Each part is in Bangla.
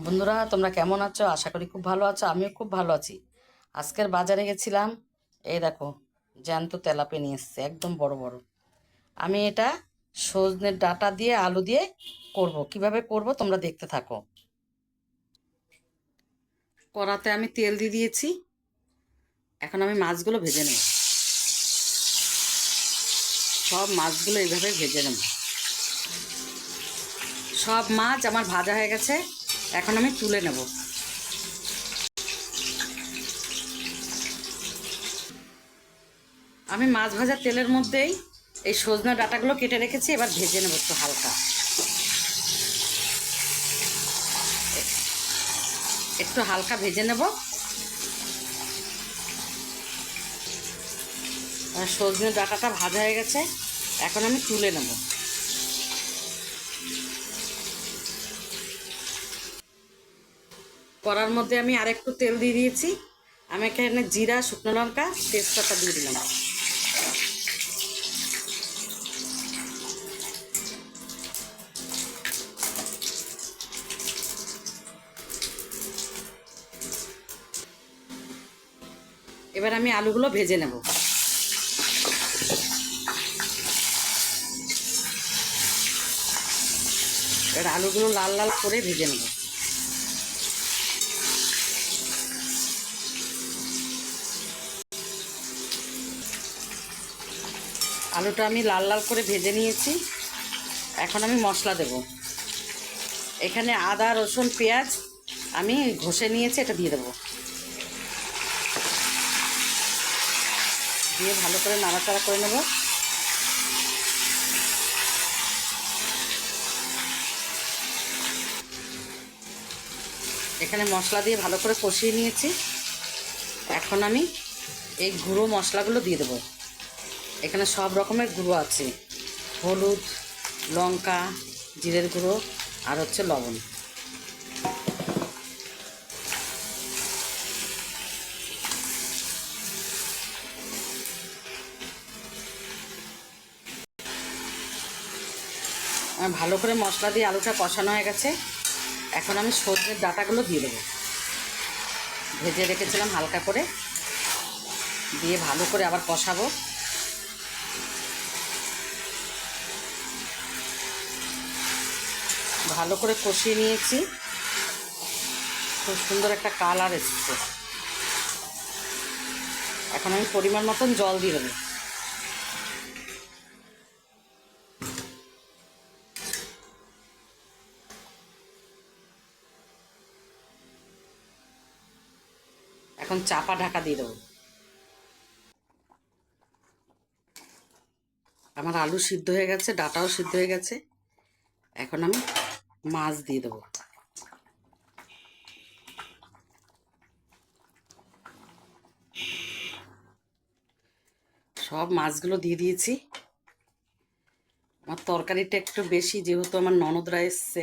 বন্ধুরা, তোমরা কেমন আছো? আশা করি খুব ভালো আছো। আমিও খুব ভালো আছি। আজকের বাজারে গেছিলাম, এই দেখো জ্যান্ত তেলাপিয়া নিয়ে এসছে, একদম বড় বড়। আমি এটা সজনের ডাঁটা দিয়ে আলু দিয়ে করব। কিভাবে করব তোমরা দেখতে থাকো। কড়াতে আমি তেল দিয়ে দিয়েছি। এখন আমি মাছগুলো ভেজে নেব। সব মাছগুলো এইভাবে ভেজে নেব। সব মাছ আমার ভাজা হয়ে গেছে। এখন আমি তুলে নেব। আমি মাছ ভাজার তেলের মধ্যেই এই সজনা ডাঁটাগুলো কেটে রেখেছি। এবার ভেজে নেব একটু হালকা, একটু হালকা ভেজে নেব। সজনে ডাঁটাটা ভাজা হয়ে গেছে। এখন আমি তুলে নেব। কড়ার মধ্যে আমি আরেকটু তেল দিয়ে দিয়েছি। আমি এখানে জিরা, শুকনো লঙ্কা, তেজপাতা দিয়ে দিলাম। এবার আমি আলুগুলো ভেজে নেব। এবার আলুগুলো লাল লাল করে ভেজে নেব। আলুটা আমি লাল লাল করে ভেজে নিয়েছি। এখন আমি মশলা দেব। এখানে আদা, রসুন, পেঁয়াজ আমি ঘষে নিয়েছি, এটা দিয়ে দেবো। দিয়ে ভালো করে নাড়াচাড়া করে নেব। এখানে মশলা দিয়ে ভালো করে কষিয়ে নিয়েছি। এখন আমি এই গুঁড়ো মশলাগুলো দিয়ে দেবো। এখানে সব রকমের গুঁড়ো আছে, হলুদ, লঙ্কা, জিরের গুঁড়ো আর হচ্ছে লবণ। ভালো করে মশলা দিয়ে আলুটা কষানো হয়ে গেছে। এখন আমি সজনের ডাঁটাগুলো দিয়ে দেবো। ভেজে রেখেছিলাম হালকা করে, দিয়ে ভালো করে আবার কষাবো। ভালো করে কষিয়ে নিয়েছি। খুব সুন্দর একটা কালার এসেছে। এখন আমি পরিমাণ মতন জল দিয়ে দেবো। এখন চাপা ঢাকা দিয়ে দেবো। আমার আলু সিদ্ধ হয়ে গেছে, ডাঁটাও সিদ্ধ হয়ে গেছে। এখন আমি মাছ দিয়ে দেবো। সব মাছগুলো দিয়ে দিয়েছি। আমার তরকারিটা একটু বেশি, যেহেতু আমার ননদরা এসছে।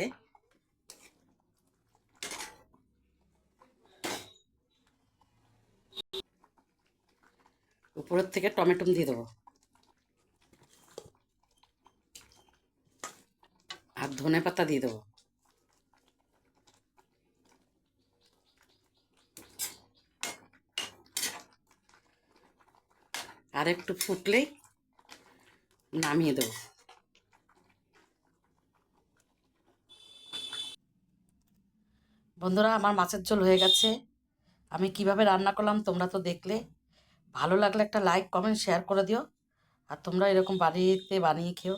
উপরের থেকে টমেটো দিয়ে দেবো আর ধনে পাতা দিয়ে দেবো। আর একটু ফুটলেই নামিয়ে দেবো। বন্ধুরা, আমার মাছের ঝোল হয়ে গেছে। আমি কিভাবে রান্না করলাম তোমরা তো দেখলে। ভালো লাগলে একটা লাইক, কমেন্ট, শেয়ার করে দিও। আর তোমরা এরকম বাড়িতে বানিয়ে খেও।